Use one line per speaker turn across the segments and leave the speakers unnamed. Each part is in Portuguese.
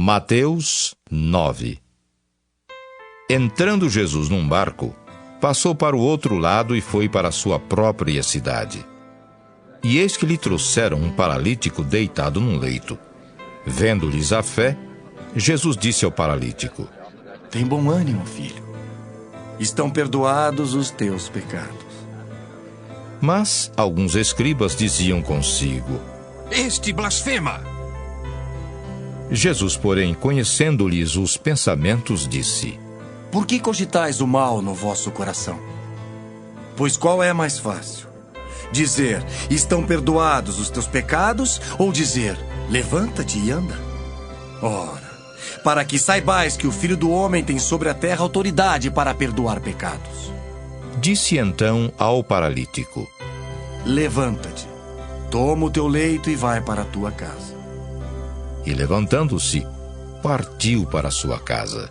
Mateus 9. Entrando Jesus num barco, passou para o outro lado e foi para a sua própria cidade. E eis que lhe trouxeram um paralítico deitado num leito. Vendo-lhes a fé, Jesus disse ao paralítico:
Tem bom ânimo, filho. Estão perdoados os teus pecados.
Mas alguns escribas diziam consigo:
Este blasfema!
Jesus, porém, conhecendo-lhes os pensamentos, disse:
Por que cogitais o mal no vosso coração? Pois qual é mais fácil? Dizer, estão perdoados os teus pecados, ou dizer, levanta-te e anda? Ora, para que saibais que o Filho do Homem tem sobre a terra autoridade para perdoar pecados.
Disse então ao paralítico:
Levanta-te, toma o teu leito e vai para a tua casa.
E levantando-se, partiu para sua casa.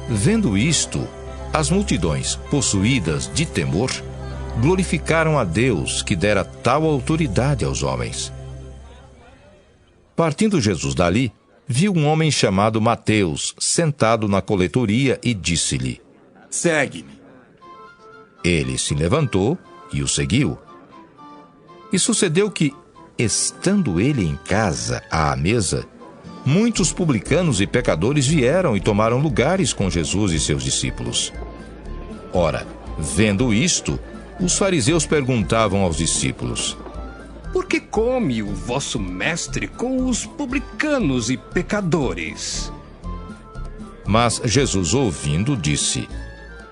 Vendo isto, as multidões, possuídas de temor, glorificaram a Deus que dera tal autoridade aos homens. Partindo Jesus dali, viu um homem chamado Mateus sentado na coletoria e disse-lhe:
Segue-me.
Ele se levantou e o seguiu. E sucedeu que, estando ele em casa, à mesa, muitos publicanos e pecadores vieram e tomaram lugares com Jesus e seus discípulos. Ora, vendo isto, os fariseus perguntavam aos discípulos:
Por que come o vosso mestre com os publicanos e pecadores?
Mas Jesus, ouvindo, disse: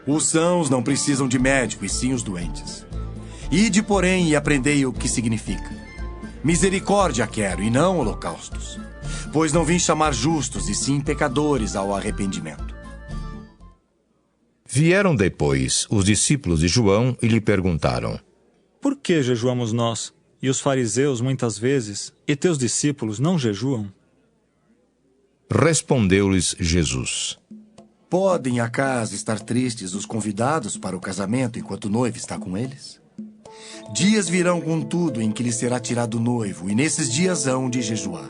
Os sãos não precisam de médico, e sim os doentes. Ide, porém, e aprendei o que significa. Misericórdia quero, e não holocaustos. Pois não vim chamar justos, e sim pecadores ao arrependimento.
Vieram depois os discípulos de João e lhe perguntaram:
Por que jejuamos nós, e os fariseus muitas vezes, e teus discípulos não jejuam?
Respondeu-lhes Jesus:
Podem acaso estar tristes os convidados para o casamento enquanto o noivo está com eles? Dias virão, contudo, em que lhes será tirado o noivo, e nesses dias hão de jejuar.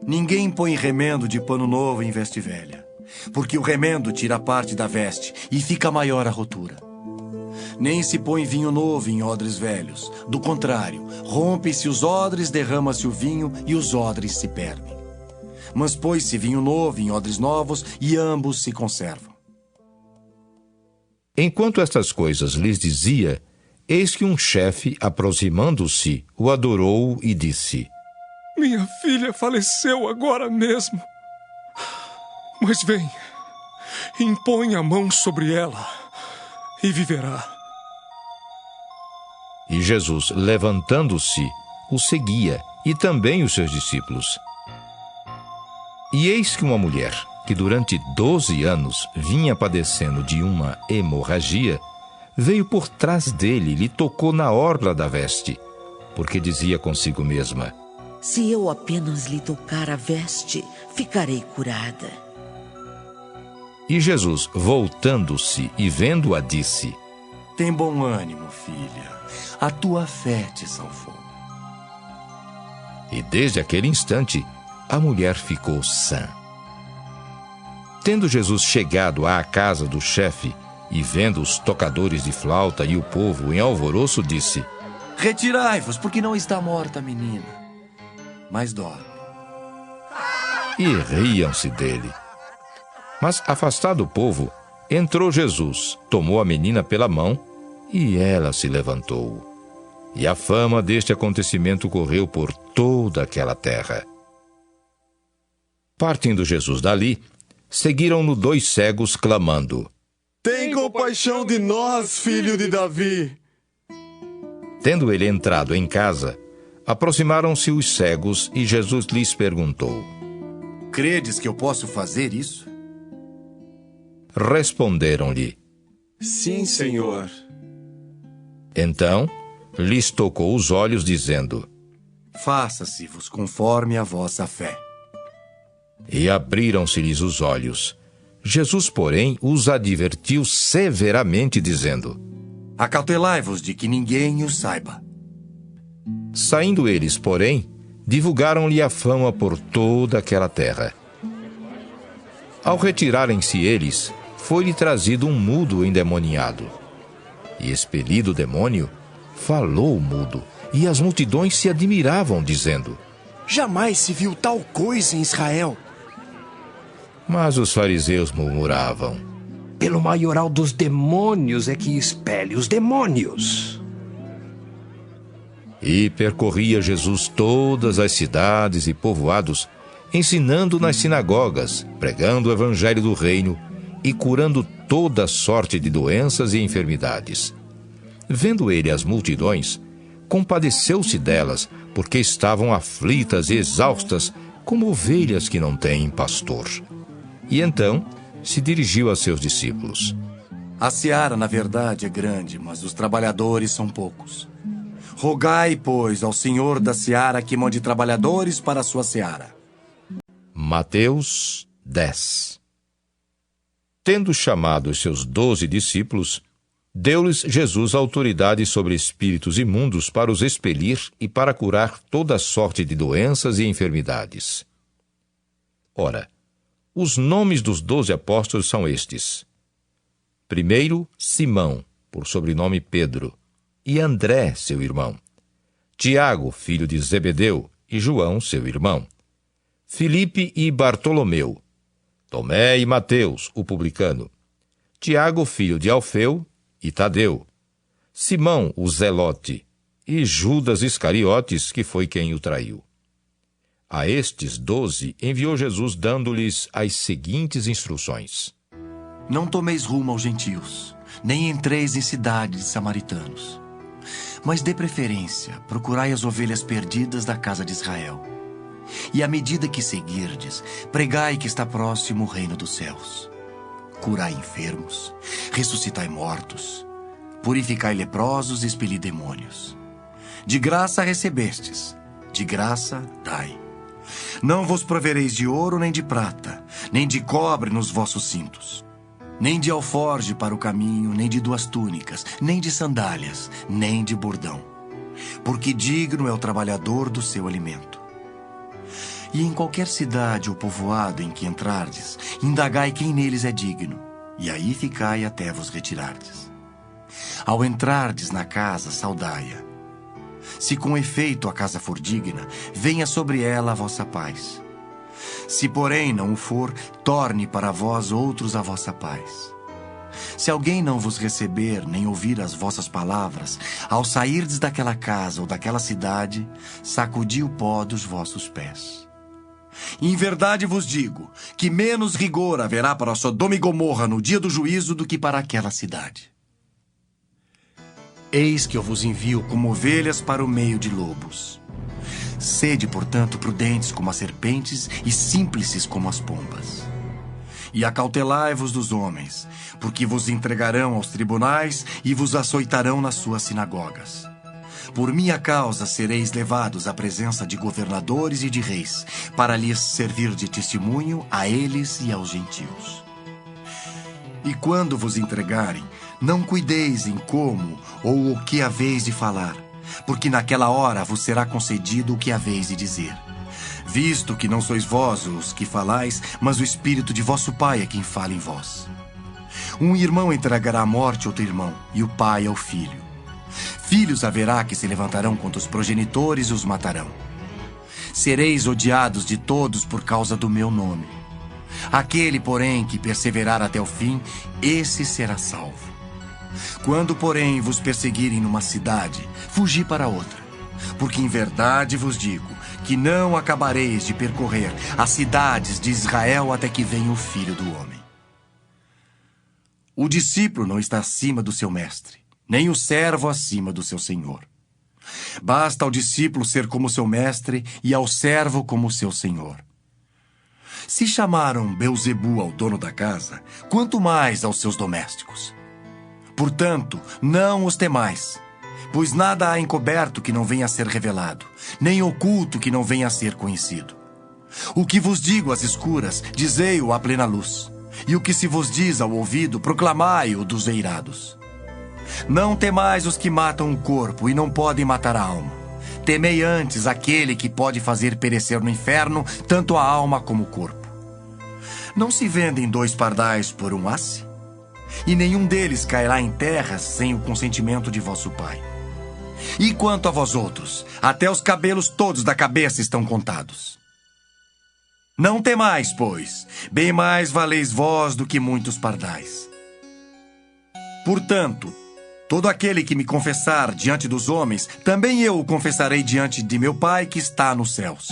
Ninguém põe remendo de pano novo em veste velha, porque o remendo tira parte da veste e fica maior a rotura. Nem se põe vinho novo em odres velhos. Do contrário, rompe-se os odres, derrama-se o vinho e os odres se perdem. Mas põe-se vinho novo em odres novos e ambos se conservam.
Enquanto estas coisas lhes dizia, eis que um chefe, aproximando-se, o adorou e disse:
Minha filha faleceu agora mesmo. Mas vem, impõe a mão sobre ela e viverá.
E Jesus, levantando-se, o seguia, e também os seus discípulos. E eis que uma mulher, que durante 12 anos vinha padecendo de uma hemorragia, veio por trás dele e lhe tocou na orla da veste, porque dizia consigo mesma:
Se eu apenas lhe tocar a veste, ficarei curada.
E Jesus, voltando-se e vendo-a, disse:
Tem bom ânimo, filha. A tua fé te salvou.
E desde aquele instante, a mulher ficou sã. Tendo Jesus chegado à casa do chefe, e vendo os tocadores de flauta e o povo em alvoroço, disse:
Retirai-vos, porque não está morta a menina, mas dorme.
E riam-se dele. Mas, afastado o povo, entrou Jesus, tomou a menina pela mão, e ela se levantou. E a fama deste acontecimento correu por toda aquela terra. Partindo Jesus dali, seguiram-no 2 cegos, clamando:
Tem compaixão de nós, filho de Davi.
Tendo ele entrado em casa, aproximaram-se os cegos e Jesus lhes perguntou:
Credes que eu posso fazer isso?
Responderam-lhe:
Sim, Senhor.
Então, lhes tocou os olhos, dizendo:
Faça-se-vos conforme a vossa fé.
E abriram-se-lhes os olhos. Jesus, porém, os advertiu severamente, dizendo:
Acautelai-vos de que ninguém o saiba.
Saindo eles, porém, divulgaram-lhe a fama por toda aquela terra. Ao retirarem-se eles, foi-lhe trazido um mudo endemoniado. E expelido o demônio, falou o mudo, e as multidões se admiravam, dizendo:
Jamais se viu tal coisa em Israel.
Mas os fariseus murmuravam:
Pelo maioral dos demônios é que expele os demônios.
E percorria Jesus todas as cidades e povoados, ensinando nas sinagogas, pregando o evangelho do reino e curando toda sorte de doenças e enfermidades. Vendo ele as multidões, compadeceu-se delas, porque estavam aflitas e exaustas, como ovelhas que não têm pastor. E então se dirigiu a seus discípulos:
A seara, na verdade, é grande, mas os trabalhadores são poucos. Rogai, pois, ao Senhor da seara que mande trabalhadores para a sua seara.
Mateus 10. Tendo chamado os seus 12 discípulos, deu-lhes Jesus autoridade sobre espíritos imundos para os expelir e para curar toda sorte de doenças e enfermidades. Ora, os nomes dos 12 apóstolos são estes: primeiro, Simão, por sobrenome Pedro, e André, seu irmão; Tiago, filho de Zebedeu, e João, seu irmão; Filipe e Bartolomeu; Tomé e Mateus, o publicano; Tiago, filho de Alfeu, e Tadeu; Simão, o Zelote, e Judas Iscariotes, que foi quem o traiu. A estes 12 enviou Jesus, dando-lhes as seguintes instruções:
Não tomeis rumo aos gentios, nem entreis em cidades de samaritanos. Mas de preferência, procurai as ovelhas perdidas da casa de Israel. E à medida que seguirdes, pregai que está próximo o reino dos céus. Curai enfermos, ressuscitai mortos, purificai leprosos e expeli demônios. De graça recebestes, de graça dai. Não vos provereis de ouro nem de prata, nem de cobre nos vossos cintos, nem de alforje para o caminho, nem de 2 túnicas, nem de sandálias, nem de bordão, porque digno é o trabalhador do seu alimento. E em qualquer cidade ou povoado em que entrardes, indagai quem neles é digno, e aí ficai até vos retirardes. Ao entrardes na casa, saudai-a. Se com efeito a casa for digna, venha sobre ela a vossa paz. Se porém não o for, torne para vós outros a vossa paz. Se alguém não vos receber, nem ouvir as vossas palavras, ao sairdes daquela casa ou daquela cidade, sacudi o pó dos vossos pés. Em verdade vos digo que menos rigor haverá para Sodoma e Gomorra no dia do juízo do que para aquela cidade. Eis que eu vos envio como ovelhas para o meio de lobos. Sede, portanto, prudentes como as serpentes e simples como as pombas. E acautelai-vos dos homens, porque vos entregarão aos tribunais e vos açoitarão nas suas sinagogas. Por minha causa sereis levados à presença de governadores e de reis, para lhes servir de testemunho a eles e aos gentios. E quando vos entregarem, não cuideis em como ou o que haveis de falar, porque naquela hora vos será concedido o que haveis de dizer. Visto que não sois vós os que falais, mas o Espírito de vosso Pai é quem fala em vós. Um irmão entregará à morte outro irmão, e o pai ao filho. Filhos haverá que se levantarão contra os progenitores e os matarão. Sereis odiados de todos por causa do meu nome. Aquele, porém, que perseverar até o fim, esse será salvo. Quando, porém, vos perseguirem numa cidade, fugi para outra. Porque em verdade vos digo que não acabareis de percorrer as cidades de Israel até que venha o Filho do Homem. O discípulo não está acima do seu mestre, nem o servo acima do seu senhor. Basta ao discípulo ser como seu mestre e ao servo como seu senhor. Se chamaram Beelzebu ao dono da casa, quanto mais aos seus domésticos. Portanto, não os temais, pois nada há encoberto que não venha a ser revelado, nem oculto que não venha a ser conhecido. O que vos digo às escuras, dizei-o à plena luz, e o que se vos diz ao ouvido, proclamai-o dos eirados. Não temais os que matam o corpo e não podem matar a alma. Temei antes aquele que pode fazer perecer no inferno tanto a alma como o corpo. Não se vendem 2 pardais por um asse? E nenhum deles cairá em terra sem o consentimento de vosso Pai. E quanto a vós outros, até os cabelos todos da cabeça estão contados. Não temais, pois, bem mais valeis vós do que muitos pardais. Portanto, todo aquele que me confessar diante dos homens, também eu o confessarei diante de meu Pai que está nos céus.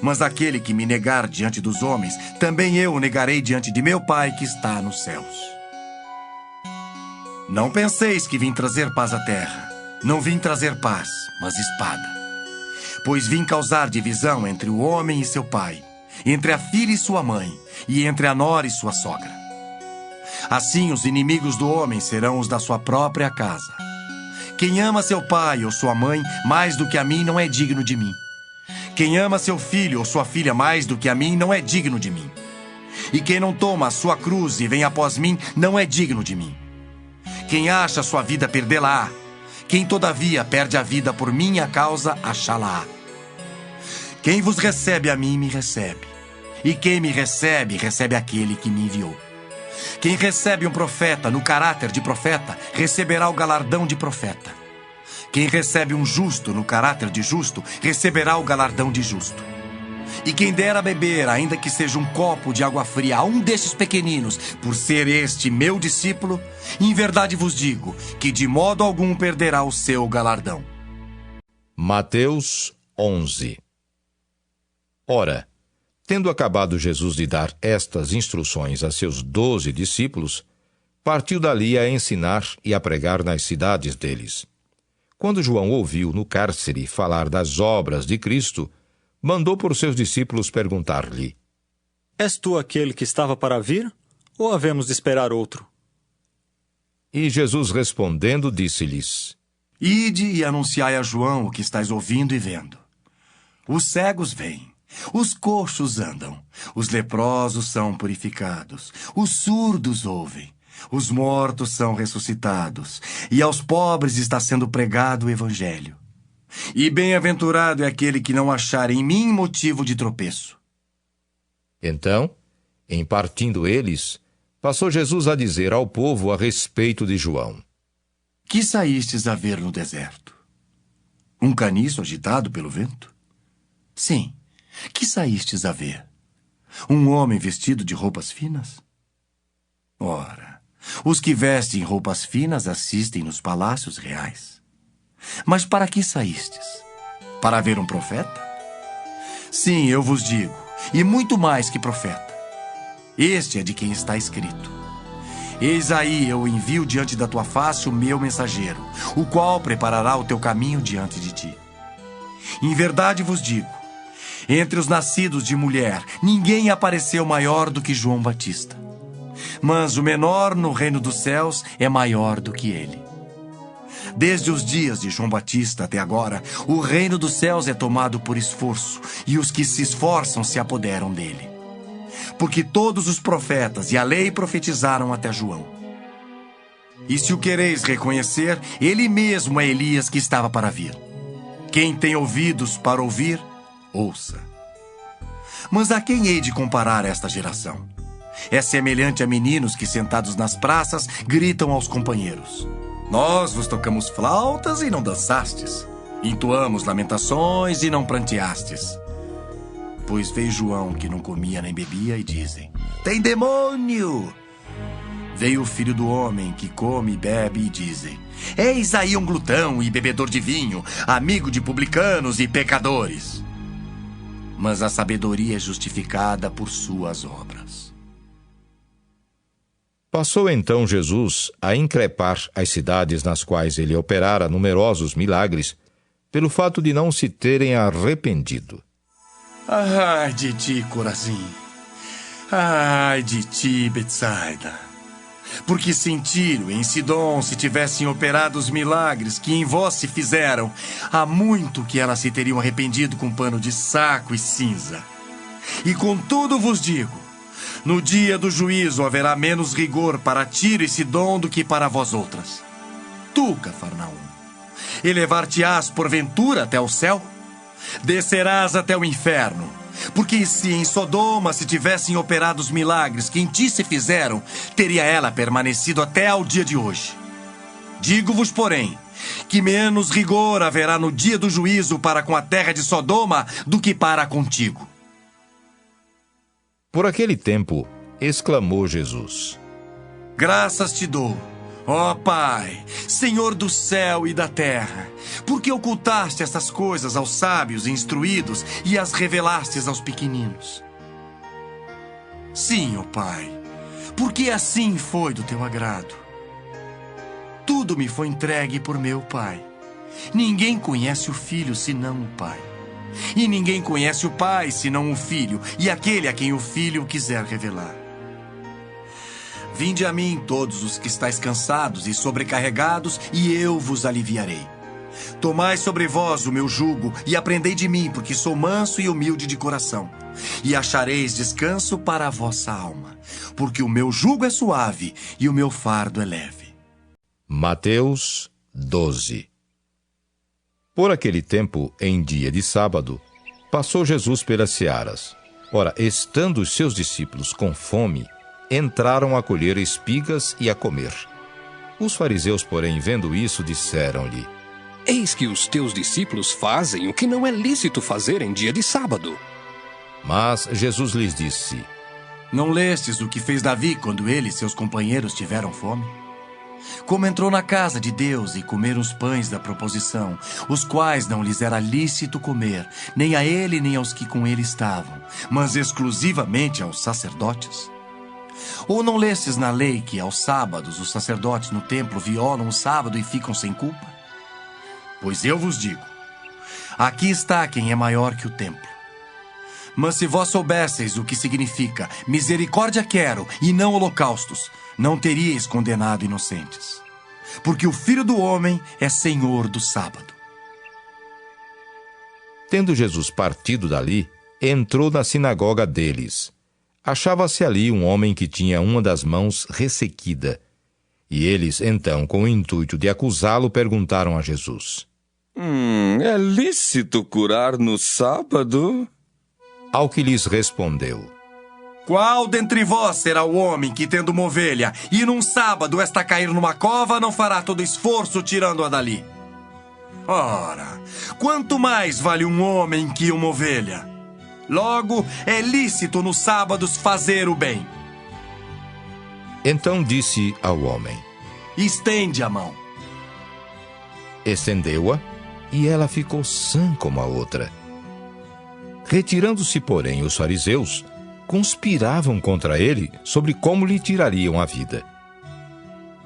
Mas aquele que me negar diante dos homens, também eu o negarei diante de meu Pai que está nos céus. Não penseis que vim trazer paz à terra. Não vim trazer paz, mas espada. Pois vim causar divisão entre o homem e seu pai, entre a filha e sua mãe, e entre a nora e sua sogra. Assim os inimigos do homem serão os da sua própria casa. Quem ama seu pai ou sua mãe mais do que a mim não é digno de mim. Quem ama seu filho ou sua filha mais do que a mim não é digno de mim. E quem não toma a sua cruz e vem após mim não é digno de mim. Quem acha a sua vida perdê-la-á. Quem todavia perde a vida por minha causa, achá-la-á. Quem vos recebe a mim, me recebe. E quem me recebe, recebe aquele que me enviou. Quem recebe um profeta no caráter de profeta, receberá o galardão de profeta. Quem recebe um justo no caráter de justo, receberá o galardão de justo. E quem der a beber, ainda que seja um copo de água fria, a um destes pequeninos, por ser este meu discípulo, em verdade vos digo que de modo algum perderá o seu galardão.
Mateus 11. Ora, tendo acabado Jesus de dar estas instruções a seus 12 discípulos, partiu dali a ensinar e a pregar nas cidades deles. Quando João ouviu no cárcere falar das obras de Cristo, mandou por seus discípulos perguntar-lhe:
És tu aquele que estava para vir? Ou havemos de esperar outro?
E Jesus respondendo disse-lhes:
Ide e anunciai a João o que estáis ouvindo e vendo. Os cegos vêm, os coxos andam, os leprosos são purificados, os surdos ouvem, os mortos são ressuscitados, e aos pobres está sendo pregado o evangelho. E bem-aventurado é aquele que não achar em mim motivo de tropeço.
Então, em partindo eles, passou Jesus a dizer ao povo a respeito de João:
Que saístes a ver no deserto? Um caniço agitado pelo vento? Sim, que saístes a ver? Um homem vestido de roupas finas? Ora, os que vestem roupas finas assistem nos palácios reais. Mas para que saístes? Para ver um profeta? Sim, eu vos digo, e muito mais que profeta. Este é de quem está escrito: Eis aí eu envio diante da tua face o meu mensageiro, o qual preparará o teu caminho diante de ti. Em verdade vos digo, entre os nascidos de mulher, ninguém apareceu maior do que João Batista. Mas o menor no reino dos céus é maior do que ele. Desde os dias de João Batista até agora, o reino dos céus é tomado por esforço, e os que se esforçam se apoderam dele. Porque todos os profetas e a lei profetizaram até João. E se o quereis reconhecer, ele mesmo é Elias que estava para vir. Quem tem ouvidos para ouvir, ouça. Mas a quem hei de comparar esta geração? É semelhante a meninos que, sentados nas praças, gritam aos companheiros: Nós vos tocamos flautas e não dançastes. Entoamos lamentações e não pranteastes. Pois veio João, que não comia nem bebia, e dizem: Tem demônio! Veio o Filho do Homem, que come e bebe, e dizem: Eis aí um glutão e bebedor de vinho, amigo de publicanos e pecadores. Mas a sabedoria é justificada por suas obras.
Passou então Jesus a increpar as cidades nas quais ele operara numerosos milagres, pelo fato de não se terem arrependido.
Ai de ti, Corazim! Ai de ti, Betsaida! Porque se em Tiro e em Sidom se tivessem operado os milagres que em vós se fizeram, há muito que elas se teriam arrependido com pano de saco e cinza. E contudo vos digo, no dia do juízo haverá menos rigor para Tiro e Sidom do que para vós outras. Tu, Cafarnaum, Elevar-te-ás porventura até o céu? Descerás até o inferno. Porque se em Sodoma se tivessem operado os milagres que em ti se fizeram, teria ela permanecido até ao dia de hoje. Digo-vos, porém, que menos rigor haverá no dia do juízo para com a terra de Sodoma do que para contigo.
Por aquele tempo, exclamou Jesus:
Graças te dou, ó Pai, Senhor do céu e da terra, porque ocultaste estas coisas aos sábios e instruídos e as revelastes aos pequeninos. Sim, ó Pai, porque assim foi do teu agrado. Tudo me foi entregue por meu Pai. Ninguém conhece o Filho senão o Pai. E ninguém conhece o Pai senão o Filho, e aquele a quem o Filho quiser revelar. Vinde a mim todos os que estáis cansados e sobrecarregados, e eu vos aliviarei. Tomai sobre vós o meu jugo e aprendei de mim, porque sou manso e humilde de coração. E achareis descanso para a vossa alma, porque o meu jugo é suave e o meu fardo é leve.
Mateus 12. Por aquele tempo, em dia de sábado, passou Jesus pelas searas. Ora, estando os seus discípulos com fome, entraram a colher espigas e a comer. Os fariseus, porém, vendo isso, disseram-lhe:
Eis que os teus discípulos fazem o que não é lícito fazer em dia de sábado.
Mas Jesus lhes disse:
Não lestes o que fez Davi quando ele e seus companheiros tiveram fome? Como entrou na casa de Deus e comeram os pães da proposição, os quais não lhes era lícito comer, nem a ele nem aos que com ele estavam, mas exclusivamente aos sacerdotes? Ou não lestes na lei que aos sábados os sacerdotes no templo violam o sábado e ficam sem culpa? Pois eu vos digo, aqui está quem é maior que o templo. Mas se vós soubesseis o que significa misericórdia quero e não holocaustos, não teríeis condenado inocentes. Porque o Filho do Homem é Senhor do sábado.
Tendo Jesus partido dali, entrou na sinagoga deles. Achava-se ali um homem que tinha uma das mãos ressequida. E eles, então, com o intuito de acusá-lo, perguntaram a Jesus:
É lícito curar no sábado?
Ao que lhes respondeu:
Qual dentre vós será o homem que, tendo uma ovelha, e num sábado esta cair numa cova, não fará todo esforço tirando-a dali? Ora, quanto mais vale um homem que uma ovelha? Logo, é lícito nos sábados fazer o bem.
Então disse ao homem:
Estende a mão.
Estendeu-a, e ela ficou sã como a outra. Retirando-se, porém, os fariseus, conspiravam contra ele sobre como lhe tirariam a vida.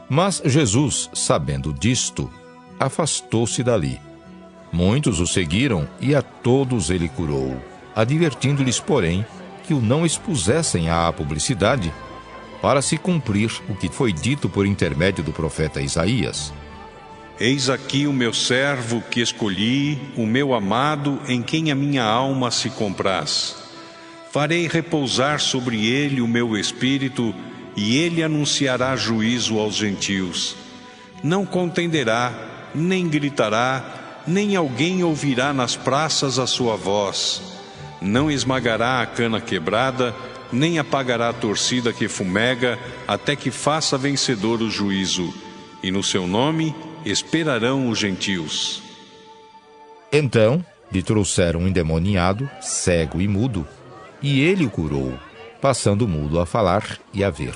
Mas Jesus, sabendo disto, afastou-se dali. Muitos o seguiram e a todos ele curou, advertindo-lhes, porém, que o não expusessem à publicidade, para se cumprir o que foi dito por intermédio do profeta Isaías:
Eis aqui o meu servo que escolhi, o meu amado, em quem a minha alma se compraz. Farei repousar sobre ele o meu espírito, e ele anunciará juízo aos gentios. Não contenderá, nem gritará, nem alguém ouvirá nas praças a sua voz. Não esmagará a cana quebrada, nem apagará a torcida que fumega, até que faça vencedor o juízo. E no seu nome esperarão os gentios.
Então lhe trouxeram um endemoniado, cego e mudo, e ele o curou, passando o mudo a falar e a ver.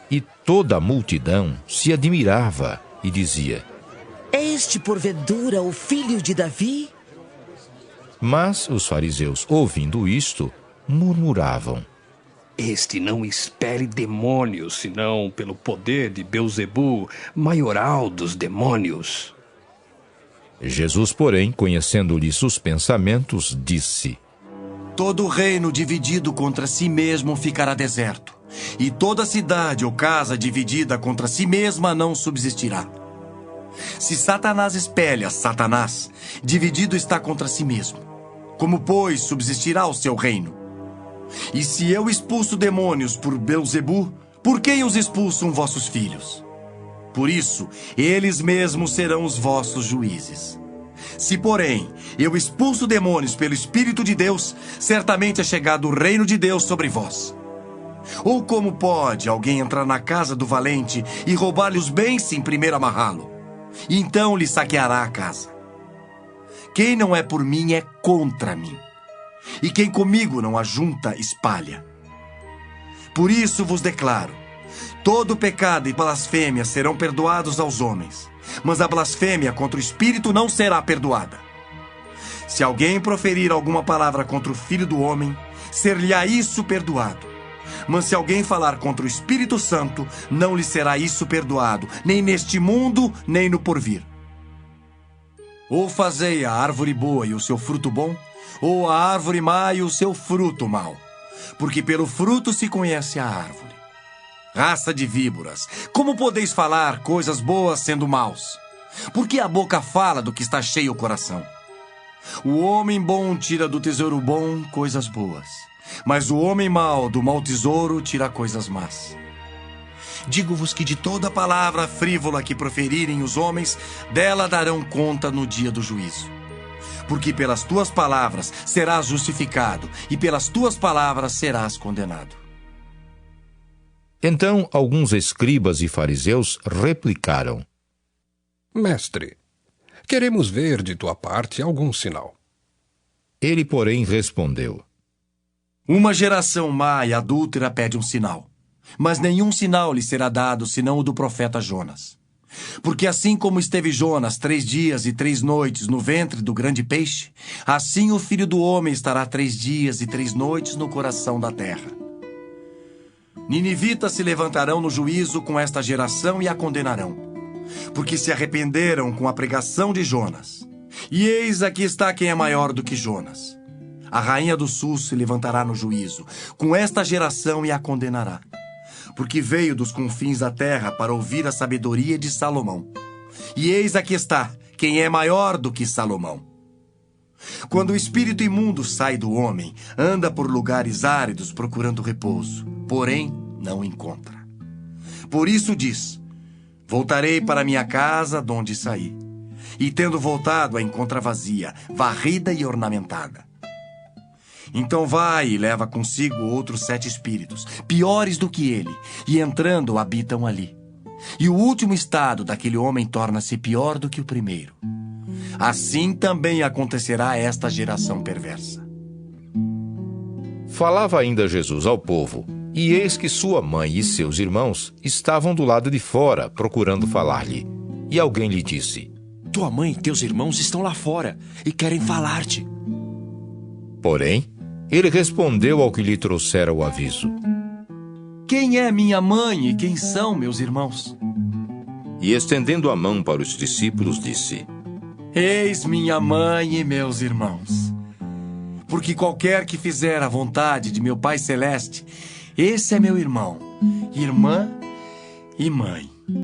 E toda a multidão se admirava e dizia:
É este, porventura, o filho de Davi?
Mas os fariseus, ouvindo isto, murmuravam:
Este não expele demônios, senão pelo poder de Beelzebu, maioral dos demônios.
Jesus, porém, conhecendo-lhes os pensamentos, disse:
Todo reino dividido contra si mesmo ficará deserto, e toda cidade ou casa dividida contra si mesma não subsistirá. Se Satanás espelha Satanás, dividido está contra si mesmo. Como, pois, subsistirá o seu reino? E se eu expulso demônios por Beelzebu, por quem os expulsam vossos filhos? Por isso, eles mesmos serão os vossos juízes. Se, porém, eu expulso demônios pelo Espírito de Deus, certamente é chegado o reino de Deus sobre vós. Ou como pode alguém entrar na casa do valente e roubar-lhe os bens sem primeiro amarrá-lo? E então lhe saqueará a casa. Quem não é por mim é contra mim. E quem comigo não ajunta, espalha. Por isso vos declaro: todo pecado e blasfêmia serão perdoados aos homens, mas a blasfêmia contra o Espírito não será perdoada. Se alguém proferir alguma palavra contra o Filho do Homem, ser-lhe-á isso perdoado. Mas se alguém falar contra o Espírito Santo, não lhe será isso perdoado, nem neste mundo, nem no porvir. Ou fazei a árvore boa e o seu fruto bom, ou a árvore má e o seu fruto mau. Porque pelo fruto se conhece a árvore. Raça de víboras, como podeis falar coisas boas sendo maus? Porque a boca fala do que está cheio o coração. O homem bom tira do tesouro bom coisas boas, mas o homem mau do mau tesouro tira coisas más. Digo-vos que de toda palavra frívola que proferirem os homens, dela darão conta no dia do juízo. Porque pelas tuas palavras serás justificado, e pelas tuas palavras serás condenado.
Então alguns escribas e fariseus replicaram:
Mestre, queremos ver de tua parte algum sinal.
Ele, porém, respondeu:
Uma geração má e adúltera pede um sinal, mas nenhum sinal lhe será dado senão o do profeta Jonas. Porque assim como esteve Jonas 3 dias e 3 noites no ventre do grande peixe, assim o Filho do Homem estará 3 dias e 3 noites no coração da terra. Ninivitas se levantarão no juízo com esta geração e a condenarão, porque se arrependeram com a pregação de Jonas. E eis aqui está quem é maior do que Jonas. A rainha do sul se levantará no juízo com esta geração e a condenará, porque veio dos confins da terra para ouvir a sabedoria de Salomão. E eis aqui está quem é maior do que Salomão. Quando o espírito imundo sai do homem, anda por lugares áridos procurando repouso, porém não encontra. Por isso diz: voltarei para minha casa de onde saí. E tendo voltado, a encontra vazia, varrida e ornamentada. Então vai e leva consigo outros 7 espíritos, piores do que ele, e entrando habitam ali. E o último estado daquele homem torna-se pior do que o primeiro. Assim também acontecerá a esta geração perversa.
Falava ainda Jesus ao povo, e eis que sua mãe e seus irmãos estavam do lado de fora, procurando falar-lhe. E alguém lhe disse:
Tua mãe e teus irmãos estão lá fora e querem falar-te.
Porém, ele respondeu ao que lhe trouxera o aviso:
Quem é minha mãe e quem são meus irmãos?
E estendendo a mão para os discípulos, disse:
Eis minha mãe e meus irmãos. Porque qualquer que fizer a vontade de meu Pai Celeste, esse é meu irmão, irmã e mãe.